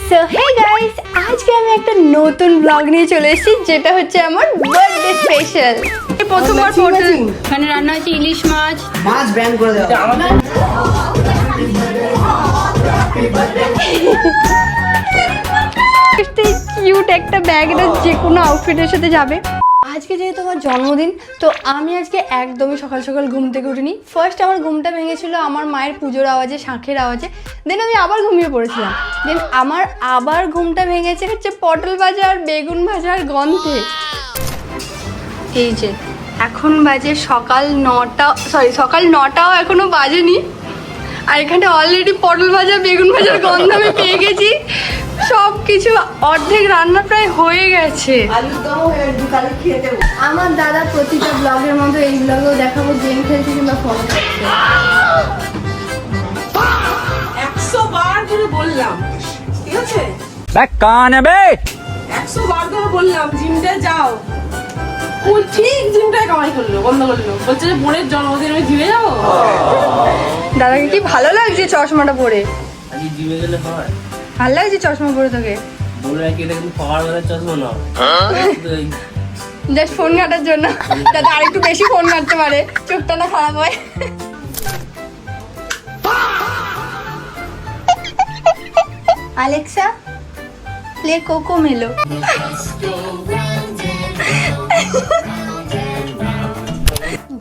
So hey guys, আজকে আমি একটা নতুন ব্লগ নিয়ে চলে এসেছি, যেটা হচ্ছে আমার বার্থডে স্পেশাল। প্রথমবার এখানে রান্না হচ্ছে ইলিশ মাছ। মাছ ব্যান করে দেওয়া। কিউট একটা ব্যাগ, এটা যে কোনো আউটফিটের সাথে যাবে। আজকে যেহেতু আমার জন্মদিন, তো আমি আজকে একদমই সকাল সকাল ঘুম থেকে উঠিনি। ফার্স্ট আমার ঘুমটা ভেঙেছিল আমার মায়ের পুজোর আওয়াজে, শাঁখের আওয়াজে। দেন আমি আবার ঘুমিয়ে পড়েছিলাম। দেন আমার আবার ঘুমটা ভেঙেছে হচ্ছে পটল ভাজা আর বেগুন ভাজার গন্ধে। এই যে এখন বাজে সকাল 9টা, সকাল 9টাও এখনো বাজেনি, আর এখানে অলরেডি পটল ভাজা বেগুন ভাজার গন্ধ আমি পেয়ে গেছি। সব কিছু অর্ধেক রান্না প্রায় হয়ে গেছে। আমার দাদা প্রতিটা ব্লগের মতো এই ব্লগেও দেখাবো গেম খেলছে কিংবা ফোন করছে। 100 বার করে বললাম, ঠিক আছে? কান বে 100 বার করে বললাম জিমটা যাও। ও ঠিক জিমটাই কামাই করলো, বন্ধ করলো। বলছে যে বোনের জন্মদিন আমি জিমে যাবো। দাদাকে কি ভালো লাগছে চশমাটা পরে? আজকে জিমে গেলে হয়? ভালো লাগছে চশমা পরে তোকে? বলে রাখি এটা কিন্তু পাওয়ার বেলার চশমা না, জাস্ট ফোন ঘাটার জন্য, যাতে আর একটু বেশি ফোন ঘাটতে পারে, চোখটা না খারাপ হয়। আলেক্সা, প্লে কোকো মেলো।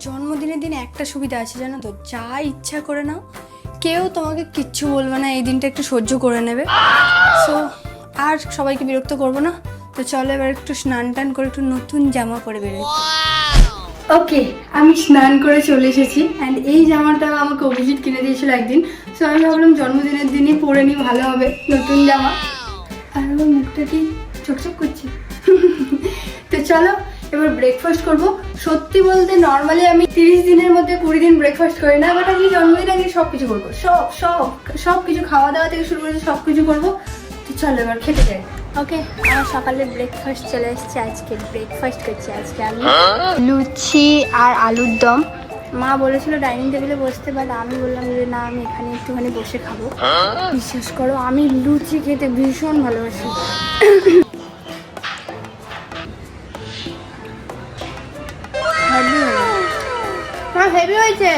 জন্মদিনের দিন একটা সুবিধা আছে জানো তো, যা ইচ্ছা করে নাও, কেউ তোমাকে কিচ্ছু বলবে না, এই দিনটা একটু সহ্য করে নেবে। সো আর সবাইকে বিরক্ত করবো না, তো চলো এবার একটু স্নান টান করে একটু নতুন জামা পরে বেরোই। ওকে, আমি স্নান করে চলে এসেছি, অ্যান্ড এই জামাটা আমাকে অভিজিৎ কিনে দিয়েছিল একদিন। সো আমি ভাবলাম জন্মদিনের দিনই পরে নিই, ভালো হবে নতুন জামা। আর আমার মুখটা কি চকচক করছে। তো চলো এবার ব্রেকফাস্ট করব। সত্যি বলতে নর্মালি আমি 30 দিনের মধ্যে 20 দিন ব্রেকফাস্ট করি না, বাট আজকে জন্মদিন আগে সব কিছু করবো, সব কিছু, খাওয়া দাওয়া থেকে শুরু করে সব কিছু করবো। তো চলো এবার খেতে যাই। ওকে, আমার সকালে ব্রেকফাস্ট চলে এসেছে। আজকে ব্রেকফাস্ট করছি আজকে আমি লুচি আর আলুর দম। মা বলেছিল ডাইনিং টেবিলে বসতে, বাট আমি বললাম যে না, আমি এখানে একটুখানি বসে খাবো। বিশ্বাস করো আমি লুচি খেতে ভীষণ ভালোবাসি। হেভি হয়েছে,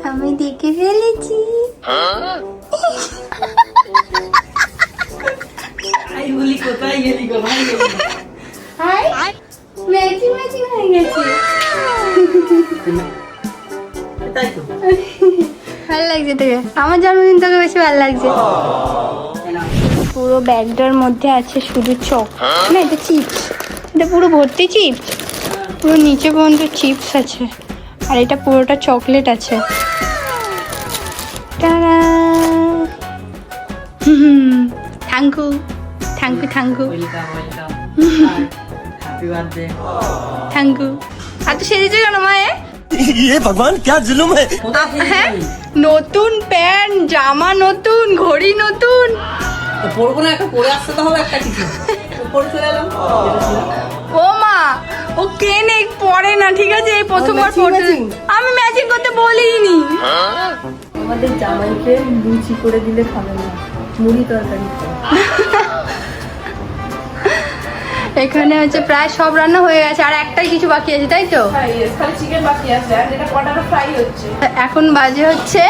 আমি দেখে ফেলেছি। আই বলি কোথায় গেলি গো ভাই? হাই, ম্যাচিং হয়ে গেছে। তাই তো ভালো লাগছে তোকে? আমার জন্মদিন তোকে বেশি ভালো লাগছে। পুরো ব্যাগটার মধ্যে আছে শুধু চক, না এটা চিপস, এটা পুরো ভর্তি চিপস, পুরো নিচে পর্যন্ত চিপস আছে, আর এটা পুরোটা চকলেট আছে। Thank you. Happy birthday. Thank you. আর তো সেজেছে কেন মায়ে? ये भगवान क्या जुलुम है। হ্যাঁ, নতুন প্যান্ট, জামা নতুন, ঘড়ি নতুন। তো পড়বো না, একটা পরে আসতে তো হবে একটা কিছু। তো পরে চলে এলাম। ও মা, ও কেনে পরে না, ঠিক আছে? এই প্রথমবার পড়তে আমি ম্যাচিং করতে বলিনি। আমাদের জামাইকে লুচি করে দিলে খাবে না, মুড়ি তরকারি। এখানে হচ্ছে প্রায় সব রান্না হয়ে গেছে, আর একটাই কিছু বাকি আছে, তাই তো? খালি চিকেন বাকি আছে, আর এটা পটাটো ফ্রাই হচ্ছে। এখন বাজে হচ্ছে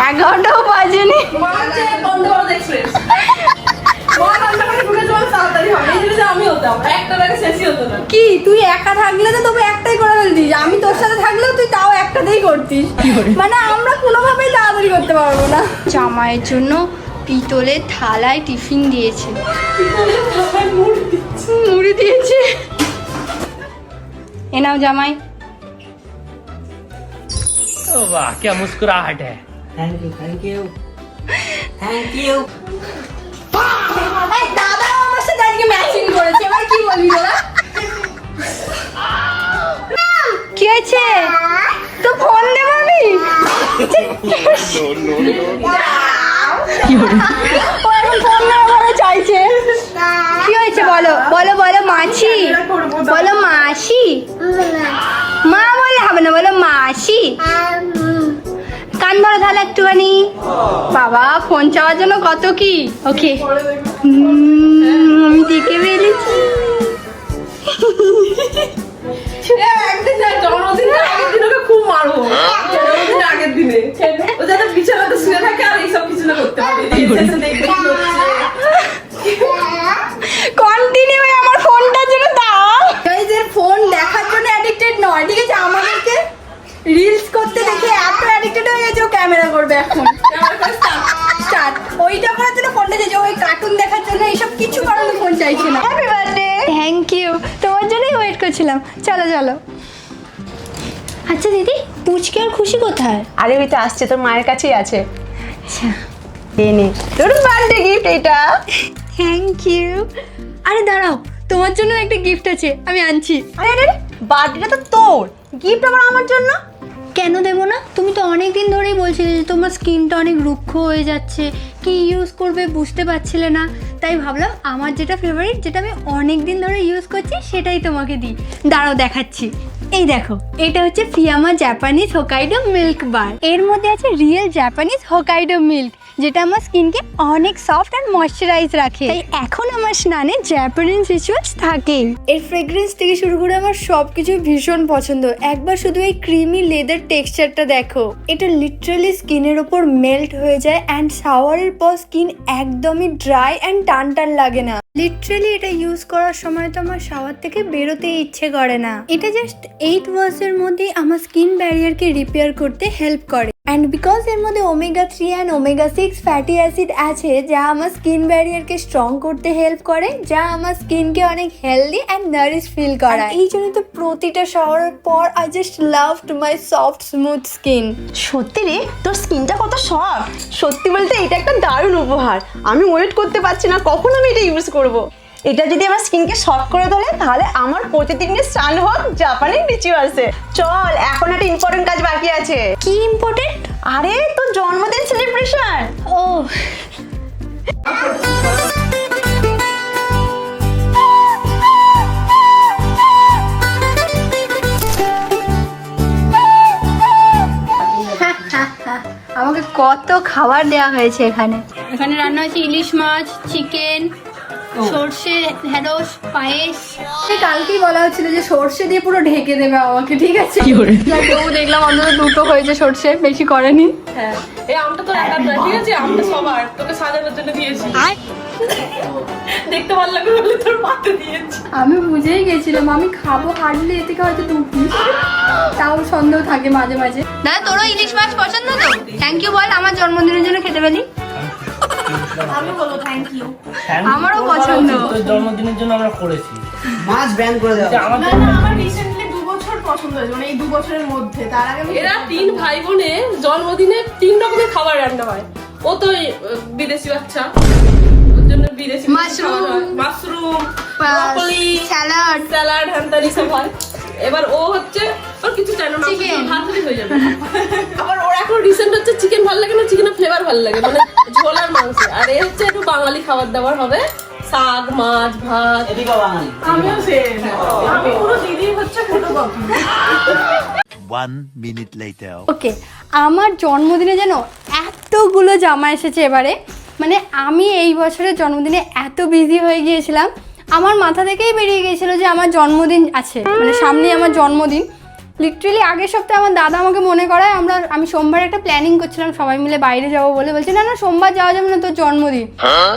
11টাও বাজেনি। মাঝে বন্ধ করো এক্সপ্রেস। মা রান্না করে ঢুকে চল, তাড়াতাড়ি হবে। এই জন্য আমি হতাম, একটা লাগে শেষই হতো না। কি তুই একা থাকলে তো তবে একটাই করে ফেলতিস, আমি তোর সাথে থাকলেও তুই তাও একটাতেই করতিস। মানে আমরা কোনোভাবেই তাড়াতাড়ি করতে পারবো না। জামাইয়ের জন্য পিতলের থালায় টিফিন দিয়েছে, মুড়ি দিয়েছে। এ নাও জামাই। वाह क्या मुस्कुराहट है। Thank you, thank you, thank you. দাদা আমার সাথে আজকে ম্যাচিং করেছে, এবার কি বলবি তোরা? কি হয়েছে? তো ফোন দেব আমি? ও এখন ফোন নেওয়া চাইছে। কি হয়েছে বলো বলো বলো, মাছি বলো, মাসি। মা বলে হবে না, বলো মাসি। কান ভরা তাহলে একটুখানি। বাবা ফোন চাওয়ার জন্য কত কি। ওকে আমি দেখে ফেলেছি। একদিন জন্মদিনের আগের দিন ওকে খুব মারবো, জন্মদিনের আগের দিনে ও যাতে বিছানাতে শুয়ে থাকে আর এইসব কিছু না করতে পারে। কন্টিনিউ আমার ফোনটার জন্য দাও। গাইজের ফোন দেখার জন্য অ্যাডিক্টেড নয়, ঠিক আছে? আমাদেরকে রিলস করতে দেখে এত অ্যাডিক্টেড হয়ে গেছে ও ক্যামেরা করবে এখন। স্টার্ট। ওইটা করার জন্য ফোনটা চাইছে, ওই কার্টুন দেখার জন্য এইসব কিছু করার ফোন চাইছে না। Happy birthday. থ্যাংক ইউ, তোমার জন্যই ওয়েট করছিলাম। চলো চলো। আচ্ছা দিদি, পুচকে আর খুশি কোথায়? আরে ওই তো আসছে, তোর মায়ের কাছেই আছে। আচ্ছা নে তোর বার্থডে গিফট এটা। Thank you. আরে দাঁড়াও, তোমার জন্য একটা গিফট আছে, আমি আনছি। আরে আরে বার্থডেটা তো তোর, গিফট আবার আমার জন্য? কেন দেবো না? তুমি তো অনেক দিন ধরেই বলছিলে যে তোমার স্কিনটা অনেক রুক্ষ হয়ে যাচ্ছে, কি ইউজ করবে বুঝতে পারছিলে না, তাই ভাবলাম আমার যেটা ফেভারিট, যেটা আমি অনেক দিন ধরে ইউজ করছি সেটাই তোমাকে দিই। দাঁড়াও দেখাচ্ছি। এই দেখো, এটা হচ্ছে ফিয়ামা জাপানিজ হোকাইডো মিল্ক বার। এর মধ্যে আছে রিয়েল জাপানিজ হোকাইডো মিল্ক, যেটা আমার স্কিনকে অনেক সফট অ্যান্ড ময়শ্চারাইজ রাখে। তাই এখন আমার স্নানে জাপানিজ রিচুয়ালস থাকে। এর ফ্রেগ্রেন্স থেকে শুরু করে আমার সব কিছু ভীষণ পছন্দ। একবার শুধু এই ক্রিমি লেদার টেক্সচারটা দেখো, এটা লিটারালি স্কিনের ওপর মেল্ট হয়ে যায় অ্যান্ড শাওয়ারের পর স্কিন একদমই ড্রাই অ্যান্ড টান টান লাগে না। লিটারালি এটা ইউজ করার সময় তো আমার শাওয়ার থেকে বেরোতে ইচ্ছে করে না। এটা জাস্ট 8 আওয়ার্সের মধ্যেই আমার স্কিন ব্যারিয়ারকে রিপেয়ার করতে হেল্প করে। অ্যান্ড বিকজ এর মধ্যে omega 3 and omega 6 fatty acid আছে, যা আমার স্কিন ব্যারিয়ারকে স্ট্রং করতে হেল্প করে, যা আমার স্কিনকে অনেক হেলদি অ্যান্ড নারিশ ফিল করায়। এই জন্য তো প্রতিটা শাওয়ারের পর I just loved my soft smooth skin. সত্যি রে, তোর স্কিনটা কত সফট। সত্যি বলতে এটা একটা দারুণ উপহার। আমি ওয়েট করতে পারছি না কখন আমি এটা ইউজ করব। এটা যদি আমার স্কিনকে সফট করে তোলে, তাহলে আমার প্রতিদিনের স্নান হোক জাপানি রিচুয়ালসে। চল, এখন একটা ইম্পর্টেন্ট কাজ বাকি আছে। কি ইম্পর্টেন্ট? আরে তোর জন্মদিন সেলিব্রেশন। ও আমাকে কত খাবার দেওয়া হয়েছে এখানে। এখানে রান্না হয়েছে ইলিশ মাছ, চিকেন, সর্ষে ঢেঁড়স, পায়েস। কালকেই বলা হচ্ছিল যে সর্ষে দিয়ে পুরো ঢেকে দেবে আমাকে, ঠিক আছে? দেখলাম অন্তত দুটো হয়েছে সর্ষে, বেশি করেনি। হ্যাঁ, এই আমটা তো একার নয়, ঠিক আছে? আমটা সবার, তোকে সাজানোর জন্য দিয়েছি। দেখতে ভালো লাগবে বলে তোর পাতে দিয়েছি। আমি বুঝেই গেছিলাম আমি খাবো হার্ডলি এ থেকে হয়তো 2 পিস, তাও সন্দেহ থাকে মাঝে মাঝে। না তোরও ইলিশ মাছ পছন্দ তো? থ্যাংক ইউ বল আমার জন্মদিনের জন্য খেতে পেলি। আমি বলবো থ্যাংক ইউ। আমারও পছন্দ। তোর জন্মদিনের জন্য আমরা করেছি। মাছ ব্যান করে দাও। আমাদের আমার রিসেন্টলি 2 বছর পছন্দ হয়েছে, মানে এই 2 বছরের মধ্যে। তার আগে এরা 3 ভাই বোনের জন্মদিনে 3 রকমের খাবার রান্না হয়। ও তো বিদেশি বাচ্চা, ওর জন্য বিদেশি মাশরুম, ব্রকলি, স্যালাড, স্যালাড, হ্যান্তারি সব হয়। এবার ও হচ্ছে ওর কিছু চাই না, ভাত হলেই হয়ে যাবে। আবার ওর এখন রিসেন্ট হচ্ছে চিকেন ভালো লাগে না, চিকেনের ফ্লেভার ভালো লাগে, মানে ঝোল আর মাংস। আর এ হচ্ছে একটু বাঙালি খাবার দাবার হবে, শাক, মাছ, ভাত। এদিকে বাঙালি। আমিও সেম, আমি পুরো দিদি হচ্ছে ফটোকপি। 1 minute later. ওকে, আমার জন্মদিনে যেন এতগুলো জামা এসেছে এবারে। মানে আমি এই বছরের জন্মদিনে এত বিজি হয়ে গিয়েছিলাম, আমার মাথা থেকেই বেরিয়ে গিয়েছিল যে আমার জন্মদিন আছে, মানে সামনে আমার জন্মদিন। লিটারেলি আগের সপ্তাহে আমার দাদা আমাকে মনে করায়, আমি সোমবার একটা প্ল্যানিং করছিলাম সবাই মিলে বাইরে যাবো বলে, বলছে না না সোমবার যাওয়া যাবে না, তোর জন্মদিন।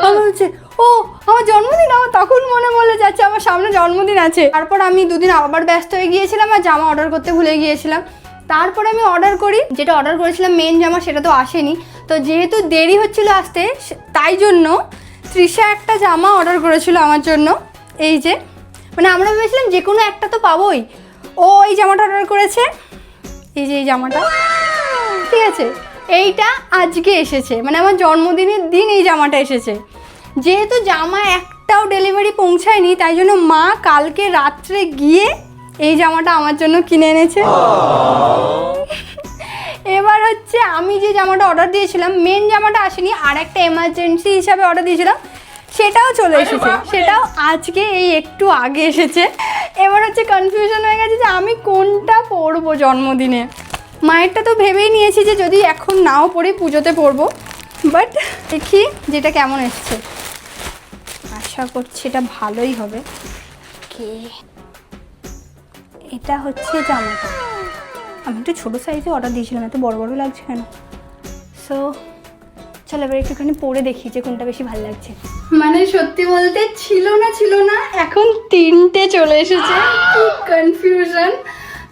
আমার হচ্ছে ও আমার জন্মদিন, আমার তখন মনে বলে যাচ্ছে আমার সামনে জন্মদিন আছে। তারপর আমি 2 দিন আবার ব্যস্ত হয়ে গিয়েছিলাম আর জামা অর্ডার করতে ভুলে গিয়েছিলাম। তারপরে আমি অর্ডার করি, যেটা অর্ডার করেছিলাম মেন জামা, সেটা তো আসেনি। তো যেহেতু দেরি হচ্ছিল আসতে, তাই জন্য তৃষা একটা জামা অর্ডার করেছিল আমার জন্য। এই যে, মানে আমরা ভেবেছিলাম যে কোনো একটা তো পাবোই। ও এই জামাটা অর্ডার করেছে, এই যে এই জামাটা, ঠিক আছে? এইটা আজকে এসেছে, মানে আমার জন্মদিনের দিন এই জামাটা এসেছে। যেহেতু জামা একটাও ডেলিভারি পৌঁছায়নি, তাই জন্য মা কালকে রাত্রে গিয়ে এই জামাটা আমার জন্য কিনে এনেছে। এবার হচ্ছে আমি যে জামাটা অর্ডার দিয়েছিলাম, মেন জামাটা আসেনি, আর একটা এমার্জেন্সি হিসাবে অর্ডার দিয়েছিলাম, সেটাও চলে এসেছে। সেটাও আজকে এই একটু আগে এসেছে। এবার হচ্ছে কনফিউশন হয়ে গেছে যে আমি কোনটা পরবো জন্মদিনে। মায়েরটা তো ভেবেই নিয়েছি যে যদি এখন নাও পড়ি পুজোতে পরবো, বাট দেখি যেটা কেমন এসছে। আশা করছি এটা ভালোই হবে। কে এটা হচ্ছে জামাটা, আমি একটু ছোটো সাইজে অর্ডার দিয়েছিলাম, এত বড় বড় লাগছে কেন। সো চলো এবার একটুখানি পরে দেখি যে কোনটা বেশি ভালো লাগছে। মানে সত্যি বলতে ছিল না, এখন 3টে চলে এসেছে, কি কনফিউশন।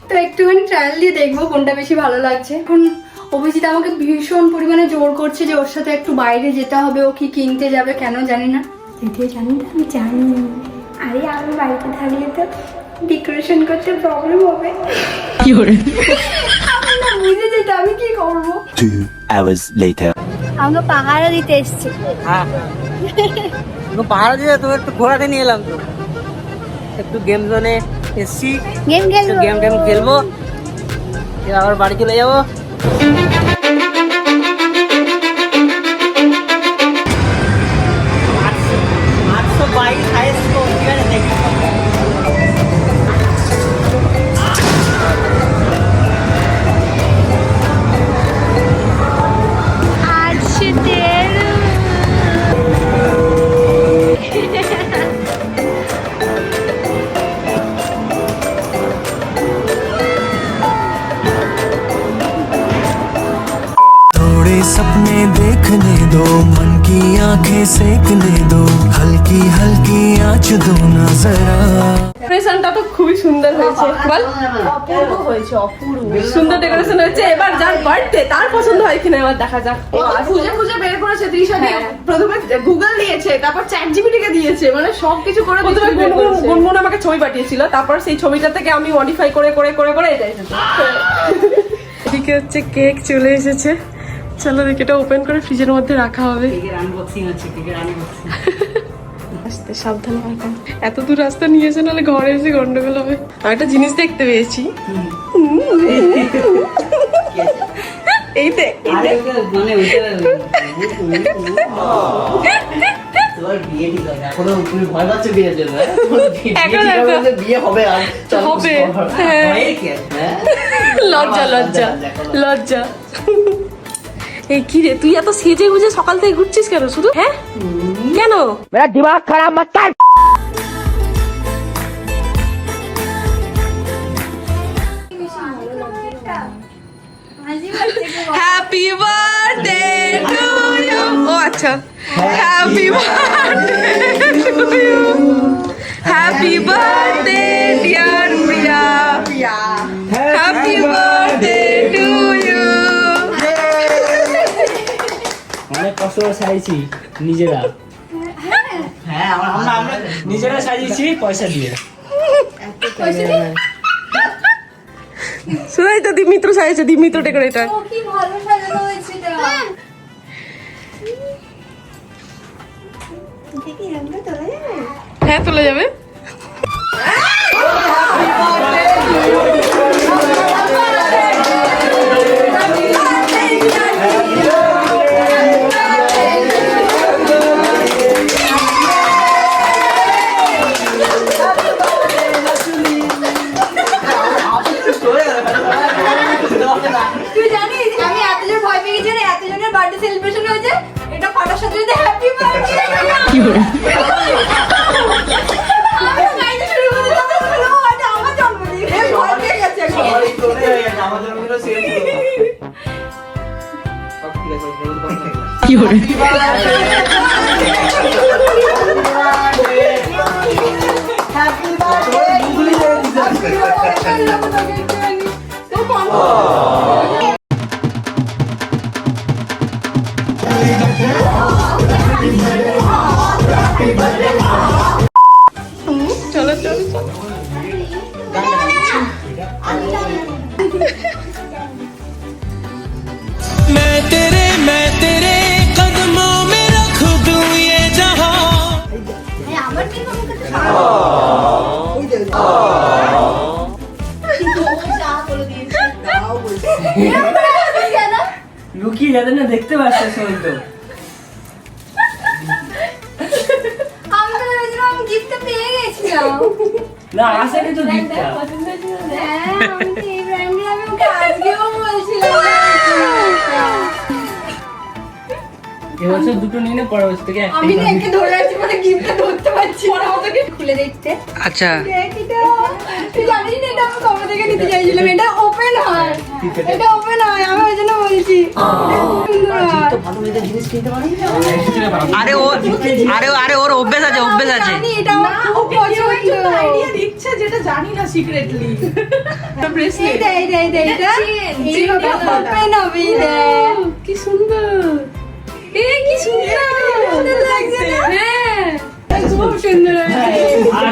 তো একটুখানি ট্রায়াল দিয়ে দেখবো কোনটা বেশি ভালো লাগছে। এখন অভিজিৎ আমাকে ভীষণ পরিমাণে জোর করছে যে ওর সাথে একটু বাইরে যেতে হবে, ও কি কিনতে যাবে কেন জানি না। যদিও জানি না, আমি জানি। আরে আমি বাড়িতে থাকলে তো ডেকোরেশন করতে প্রবলেম হবে। কি করে আমি না বুঝে যেতে আমি কি করবো। 2 hours later. আমাকে পাহাড়া দিতে এসছে। হ্যাঁ পাহাড় দিয়ে তো একটু ঘোরাতে নিয়ে এলাম, তো একটু গেম জোনে এসছি, গেম খেলবো, গেম খেলবো, এবার আবার বাড়ি চলে যাবো। थोड़े सपने देखने दो, मन की आंखें सेकने दो, हल्की हल्की आँच दो ना जरा। ডেকোরেশনটা তো খুবই সুন্দর হয়েছে, বল অপূর্ব হয়েছে, অপূর্ব সুন্দর ডেকোরেশন হয়েছে। এবার যার বার্থডে তার পছন্দ হয় কিনা এবার দেখা যাক। ও খুঁজে খুঁজে বের করেছে, তৃষা প্রথমে গুগল দিয়েছে, তারপর চ্যাট জিপিটিকে দিয়েছে, মানে সবকিছু করে প্রথমে গুনগুন আমাকে ছবি পাঠিয়েছিল, তারপর সেই ছবিটা থেকে আমি মডিফাই করে করে করে করে এটা এসেছে। এদিকে হচ্ছে কেক চলে এসেছে, চলো দেখি এটা ওপেন করে ফ্রিজের মধ্যে রাখা হবে। আনবক্সিং হচ্ছে, কেকের আনবক্সিং। আসতে সাবধানে রাখো, এত দূর রাস্তা নিয়েছে, নাহলে ঘরে এসে গন্ডগোল হবে। আর একটা জিনিস দেখতে পেয়েছি, এই দেখ মানে তোমার বিয়ে ঠিক হবে, এখনো তুমি ভয় পাচ্ছ বিয়ের জন্য? বিয়ে হবে আর হবে, লজ্জা লজ্জা লজ্জা। এই কি রে, তুই এত সেজে গুজে সকাল থেকে ঘুরছিস কেন শুধু? হ্যাঁ কেন? মেরা দিমাগ খারাপ মত কর। Happy birthday to you. ও আচ্ছা, happy birthday to you, happy birthday dear Priya, happy birthday to you. অনেক কষ্ট করে সাজিয়েছি নিজেরা, হ্যাঁ আমরা নিজেরা সাজিয়েছি পয়সা দিয়ে। শুনাই তো দিমিত্র সাজিয়েছে, দিমিত্র ডেকোরেটর। কি ভালো সাজানো হয়েছে এটা। দেখি রংটা তোলা যাবে? হ্যাঁ তোলা যাবে। তুই জানিস আমি এতজন ভয় পেয়ে গেছি, এতজনের বার্থডে সেলিব্রেশন হয়েছে, এটা ফাটার সাথে সাথে হ্যাপি বার্থডে কি করে আমি গাইতে শুরু করে দিলাম, এটা আমার জন্মদিন, আমি ভয় পেয়ে গেছি এখন। আমার জন্য সেম কি করে চলো চলো চলো। मैं तेरे कदमों में रख दूं ये जहां। আমার কি লুকিয়ে যাতে না দেখতে পাচ্ছে শুনুন তো। আমি তো ভেবেছিলাম আমি গিফটটা পেয়ে গেছিলাম। না আসেনি তো গিফটটা। হ্যাঁ আমি তো এই ব্র্যান্ডে আমি তোমাকে আজকেও বলছিলাম এবছর দুটো নিয়ে না, পরের বছর থেকে আমি একটাই না একে ধরে আছি মানে গিফটটা ধরতে পারছি না আমাকে খুলে দেখতে আচ্ছা দেখ এটা তুই জানিস না এটা আমি কবে থেকে নিতে চাইছিলাম এটা ওপেন হয় এটা ওপেন হয় আমি ওই জন্য বলছি সুন্দর হয়। আরে ও আরে ওর অভ্যেস আছে জানি এটা আমার খুব পছন্দ দিচ্ছে যেটা জানি না সিক্রেটলি এইটা এইভাবে ওপেন হবে এটা কি সুন্দর এই কি সুন্দর সুন্দর লাগছে না? হ্যাঁ খুব সুন্দর হয়েছে আর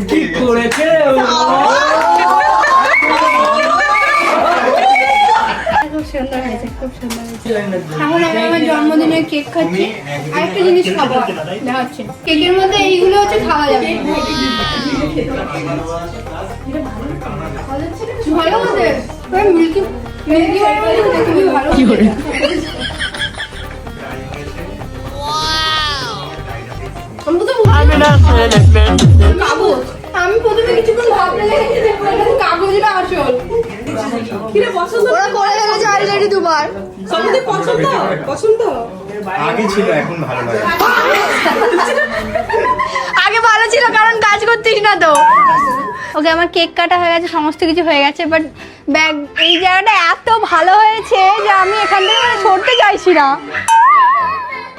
কি করেছে খুব সুন্দর হয়েছে খুব সুন্দর হয়েছে এখন আমি আমার জন্মদিনের কেক খাচ্ছি আরেকটা জিনিস খাবো দেখাচ্ছি কেকের মধ্যে এইগুলো হচ্ছে খাওয়া যাবে ভালো হতে মিল্কি মিল্কি খুবই ভালো কি করে কাগজ আমি প্রথমে কিছুক্ষণ ভাবতে কাগজটা আসল কিরে পছন্দ ওরা করে ফেলেছে অলরেডি দুবার সত্যি পছন্দ পছন্দ আগে ছিল এখন ভালো লাগে আগে ভালো ছিল কারণ কাজ করতিস না তো ওকে আমার কেক কাটা হয়ে গেছে সমস্ত কিছু হয়ে গেছে বাট ব্যাগ এই জায়গাটা এত ভালো হয়েছে যে আমি এখান থেকে মানে ছড়তে চাইছি না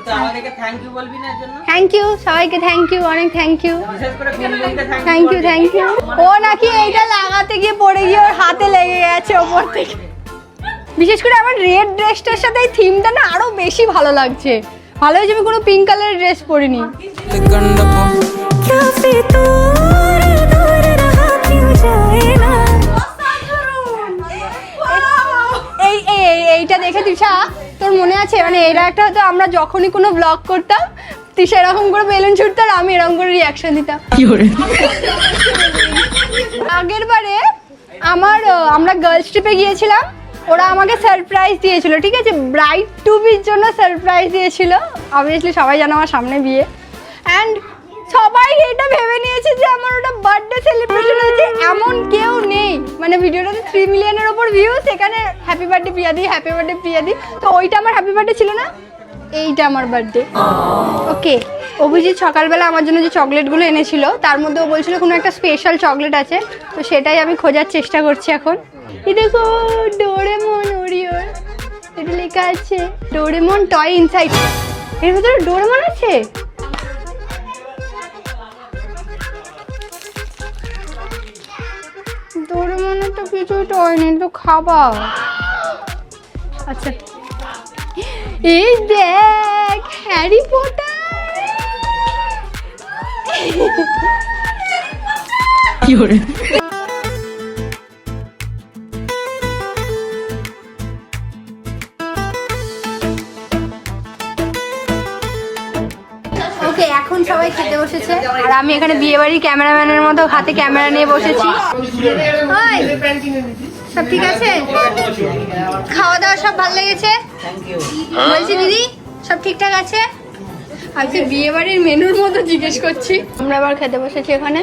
তো আমাদেরকে থ্যাংক ইউ বলবি না এর জন্য থ্যাংক ইউ সবাইকে থ্যাংক ইউ অনেক থ্যাংক ইউ বিশেষ করে ফ্যামিলিকে থ্যাংক ইউ ও নাকি এইটা লাগাতে গিয়ে পড়ে গিয়ে ওর হাতে লেগে গেছে ওপর থেকে বিশেষ করে আমার রেড ড্রেসটার সাথে এই থিমটা না আরো বেশি ভালো লাগছে ভালো হয়েছে আমি কোনো পিঙ্ক কালারের ড্রেস পরিনি এইটা দেখে তৃষা তোর মনে আছে মানে এটা একটা হয়তো আমরা যখনই কোনো ব্লগ করতাম তৃষা এরকম করে বেলুন ছুটতো আর আমি এরকম করে রিয়াকশন দিতাম আগের বারে আমরা গার্লস ট্রিপে গিয়েছিলাম ওরা আমাকে সারপ্রাইজ দিয়েছিল ঠিক আছে ব্রাইড টু বির জন্য সারপ্রাইজ দিয়েছিল অবভিয়াসলি সবাই জানে আমার সামনে বিয়ে অ্যান্ড সবাই এটা ভেবে নিয়েছে যে আমার ওটা বার্থডে সেলিব্রেশন হচ্ছে এমন কেউ নেই মানে ভিডিওটাতে 3 মিলিয়নের ওপর ভিউ সেখানে হ্যাপি বার্থডে প্রিয়াদি তো ওইটা আমার হ্যাপি বার্থডে ছিল না এইটা আমার বার্থডে ওকে অভিজিৎ সকালবেলা আমার জন্য যে চকলেটগুলো এনেছিল তার মধ্যে ও বলছিল কোনো একটা স্পেশাল চকলেট আছে তো সেটাই আমি খোঁজার চেষ্টা করছি এখন এই দেখো ডোরেমন ওরিওর এটা লেখা আছে ডোরেমন টয় ইনসাইড এর ভিতরে ডোরেমন আছে ডোরেমনের তো কিছুই টয় নেই তো খাবার আচ্ছা এই দেখ হ্যারি পটার কি করে ওকে এখন সবাই খেতে বসেছে আর আমি এখানে বিয়ে বাড়ির ক্যামেরাম্যানের মতো হাতে ক্যামেরা নিয়ে বসেছি ওই, সব ঠিক আছে খাওয়া দাওয়া সব ভালো লেগেছে বলছি দিদি সব ঠিকঠাক আছে আজকে বিয়ে বাড়ির মেনুর মতো জিজ্ঞেস করছি আমরা আবার খেতে বসেছি এখানে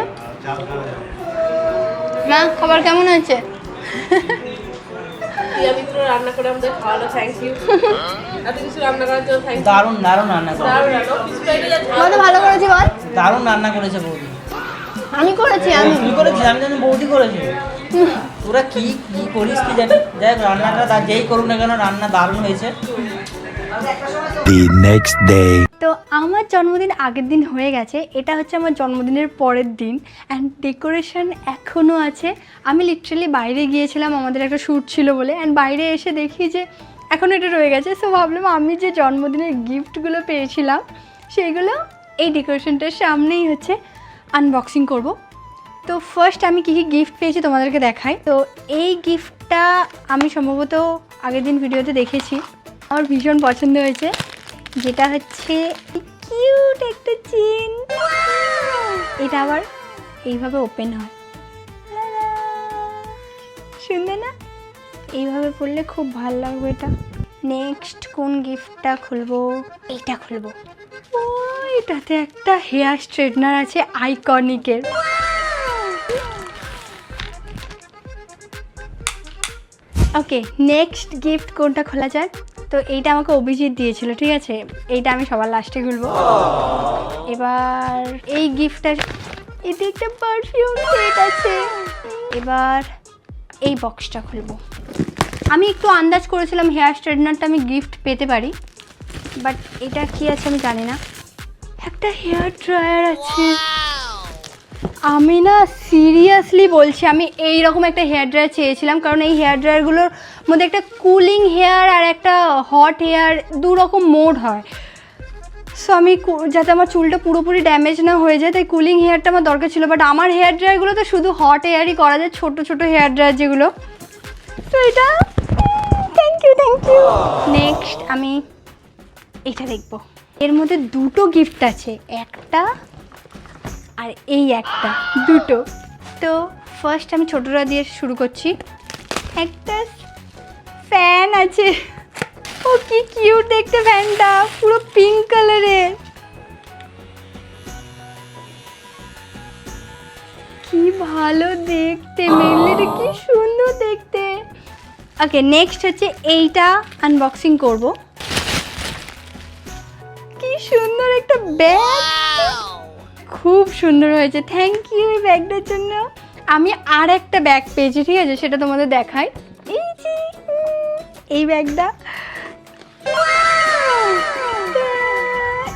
না খাবার কেমন আছে মিত্র রান্না করে আমাদের খাওয়ানো থ্যাংক ইউ এত কিছু রান্না করার জন্য থ্যাংক ইউ দারুণ রান্না করে কত ভালো করেছি বল দারুণ রান্না করেছে বৌদি আমি করেছি তুই করেছিস আমি জানি বৌদি করেছে তোরা কি কি করিস কি জানি যাই হোক, রান্নাটা যেই করুক না কেন রান্না দারুণ হয়েছে The next day. তো আমার জন্মদিন আগের দিন হয়ে গেছে এটা হচ্ছে আমার জন্মদিনের পরের দিন অ্যান্ড ডেকোরেশন এখনও আছে আমি লিটারালি বাইরে গিয়েছিলাম আমাদের একটা শ্যুট ছিল বলে অ্যান্ড বাইরে এসে দেখি যে এখন এটা রয়ে গেছে সো ভাবলাম আমি যে জন্মদিনের গিফটগুলো পেয়েছিলাম সেইগুলো এই ডেকোরেশনটার সামনেই হচ্ছে আনবক্সিং করব তো ফার্স্ট আমি কী কী গিফট পেয়েছি তোমাদেরকে দেখাই তো এই গিফটটা আমি সম্ভবত আগের দিন ভিডিওতে দেখেছি আমার ভীষণ পছন্দ হয়েছে যেটা হচ্ছে কিউট একটা চেন এটা আবার এইভাবে ওপেন হয় সুন্দর না এইভাবে পড়লে খুব ভালো লাগবে এটা নেক্সট কোন গিফটটা খুলবো এইটা খুলবো ও এটাতে একটা হেয়ার স্ট্রেটনার আছে আইকনিকের ওকে, নেক্সট গিফট কোনটা খোলা যায়? তো এইটা আমাকে অভিজিৎ দিয়েছিল, ঠিক আছে? এইটা আমি সবার লাস্টে খুলবো। এবার এই গিফটটা, এতে একটা পারফিউম সেট আছে। এবার এই বক্সটা খুলবো। আমি একটু আন্দাজ করেছিলাম হেয়ার স্ট্রেটনারটা আমি গিফট পেতে পারি, বাট এটা কি আছে আমি জানি না। একটা হেয়ার ড্রায়ার আছে। আমি না সিরিয়াসলি বলছি, আমি এই রকম একটা হেয়ার ড্রায়ার চেয়েছিলাম, কারণ এই হেয়ার ড্রায়ারগুলোর মধ্যে একটা কুলিং হেয়ার আর একটা হট হেয়ার দু রকম মোড হয়। সো আমি যাতে আমার চুলটা পুরোপুরি ড্যামেজ না হয়ে যায়, তাই কুলিং হেয়ারটা আমার দরকার ছিল। বাট আমার হেয়ার ড্রায়ারগুলো তো শুধু হট হেয়ারই করা যায়, ছোটো ছোটো হেয়ার ড্রায়ার যেগুলো। তো এটা থ্যাংক ইউ। নেক্সট আমি এটা দেখবো। এর মধ্যে দুটো গিফট আছে, একটা আর এই একটা, দুটো। তো ফার্স্ট আমি ছোটোটা দিয়ে শুরু করছি। একটা ফ্যান আছে। ও কি কিউট দেখতে ফ্যানটা, পুরো পিঙ্ক কালারের। কি ভালো দেখতে, মেনলিটা কি সুন্দর দেখতে। ওকে, নেক্সট হচ্ছে এইটা আনবক্সিং করব। কি সুন্দর একটা ব্যাগ, খুব সুন্দর হয়েছে। থ্যাংক ইউ এই ব্যাগটার জন্য। আমি আর একটা ব্যাগ পেয়েছি, ঠিক আছে? সেটা তোমাদের দেখাই। এই যে এই ব্যাগটা,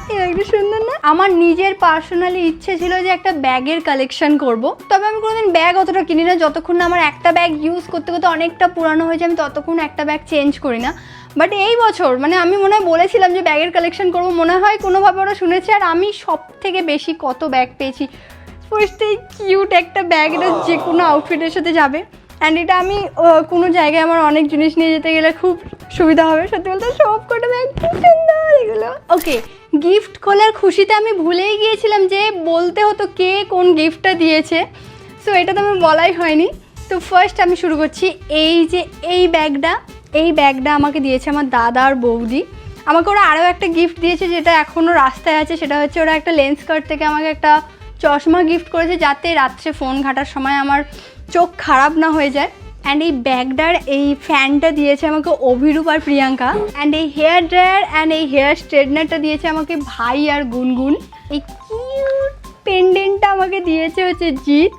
এই ব্যাগটা সুন্দর না? আমার নিজের পার্সোনালি ইচ্ছে ছিল যে একটা ব্যাগের কালেকশন করব। তবে আমি কোনোদিন ব্যাগ অতটা কিনি না, যতক্ষণ না আমার একটা ব্যাগ ইউজ করতে করতে অনেকটা পুরানো হয়েছে, আমি ততক্ষণ একটা ব্যাগ চেঞ্জ করি না। বাট এই বছর মানে আমি মনে হয় বলেছিলাম যে ব্যাগের কালেকশন করবো, মনে হয় কোনোভাবে ওরা শুনেছে। আর আমি সব থেকে বেশি কত ব্যাগ পেয়েছি, ফার্স্টেই কিউট একটা ব্যাগ, এটা যে কোনো আউটফিটের সাথে যাবে। অ্যান্ড এটা আমি কোনো জায়গায় আমার অনেক জিনিস নিয়ে যেতে গেলে খুব সুবিধা হবে। সত্যি বলতে সব কটা ব্যাগ খুব সুন্দর এগুলো। ওকে, গিফট খোলার খুশিতে আমি ভুলেই গিয়েছিলাম যে বলতে হতো কে কোন গিফটটা দিয়েছে। সো এটা তো আমার বলাই হয়নি। তো ফার্স্ট আমি শুরু করছি। এই যে এই ব্যাগটা আমাকে দিয়েছে আমার দাদা আর বৌদি। আমাকে ওরা আরও একটা গিফট দিয়েছে যেটা এখনও রাস্তায় আছে, সেটা হচ্ছে ওরা একটা লেন্স কার্ট থেকে আমাকে একটা চশমা গিফট করেছে, যাতে রাত্রে ফোন ঘাটার সময় আমার চোখ খারাপ না হয়ে যায়। অ্যান্ড এই ব্যাগটার এই ফ্যানটা দিয়েছে আমাকে অভিরূপ আর প্রিয়াঙ্কা। অ্যান্ড এই হেয়ার ড্রায়ার অ্যান্ড এই হেয়ার স্ট্রেটনারটা দিয়েছে আমাকে ভাই আর গুনগুন। এই কিউট পেন্ডেন্টটা আমাকে দিয়েছে হচ্ছে জিৎ।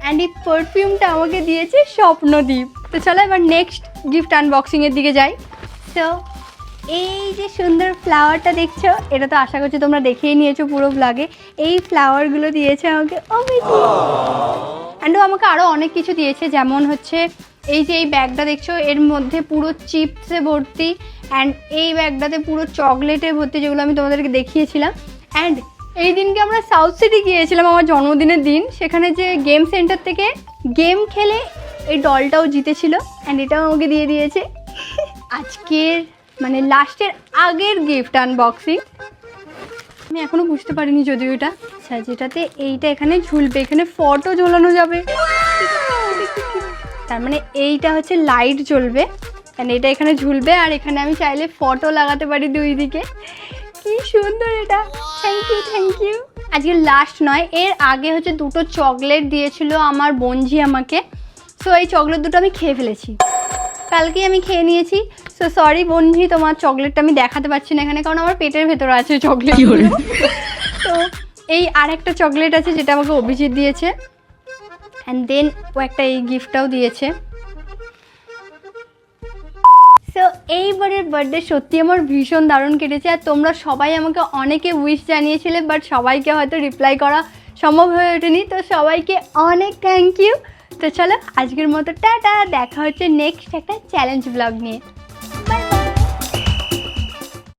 অ্যান্ড এই পারফিউমটা আমাকে দিয়েছে স্বপ্নদীপ। তো চলো এবার নেক্সট গিফট আনবক্সিংয়ের দিকে যাই। সো এই যে সুন্দর ফ্লাওয়ারটা দেখছো, এটা তো আশা করছি তোমরা দেখেই নিয়েছো পুরো ব্লগে। এই ফ্লাওয়ারগুলো দিয়েছে আমাকে অভিজিৎ। অ্যান্ড আমাকে আরও অনেক কিছু দিয়েছে, যেমন হচ্ছে এই যে এই ব্যাগটা দেখছো, এর মধ্যে পুরো চিপসে ভর্তি। অ্যান্ড এই ব্যাগটাতে পুরো চকলেটে ভর্তি, যেগুলো আমি তোমাদেরকে দেখিয়েছিলাম। অ্যান্ড এই দিনকে আমরা সাউথ সিটি গিয়েছিলাম আমার জন্মদিনের দিন, সেখানে যে গেম সেন্টার থেকে গেম খেলে এই ডলটাও জিতেছিল। অ্যান্ড এটাও আমাকে দিয়ে দিয়েছে। আজকের মানে লাস্টের আগের গিফট আনবক্সিং। আমি এখনও বুঝতে পারিনি যদিও এটা, আচ্ছা যেটাতে এইটা এখানে ঝুলবে, এখানে ফটো ঝোলানো যাবে। তার মানে এইটা হচ্ছে লাইট জ্বলবে, অ্যান্ড এটা এখানে ঝুলবে, আর এখানে আমি চাইলে ফটো লাগাতে পারি দুই দিকে। কি সুন্দর এটা, থ্যাংক ইউ। আজকে লাস্ট নয়, এর আগে হচ্ছে দুটো চকলেট দিয়েছিল আমার বোনঝি আমাকে। সো এই চকলেট দুটো আমি খেয়ে ফেলেছি, কালকেই আমি খেয়ে নিয়েছি। সো সরি বোনঝি, তোমার চকলেটটা আমি দেখাতে পারছি না এখানে, কারণ আমার পেটের ভেতরে আছে চকলেট। তো এই আর একটা চকলেট আছে যেটা আমাকে অভিজিৎ দিয়েছে। অ্যান্ড দেন ও একটা এই গিফটটাও দিয়েছে। সো এইবারের বার্থডে সত্যি আমার ভীষণ দারুণ কেটেছে। আর তোমরা সবাই আমাকে অনেকে উইশ জানিয়েছিলে, বাট সবাইকে হয়তো রিপ্লাই করা সম্ভব হয়ে ওঠেনি। তো সবাইকে অনেক থ্যাংক ইউ। তো চলো আজকের মতো টাটা, দেখা হচ্ছে নেক্সট একটা চ্যালেঞ্জ ব্লগ নিয়ে।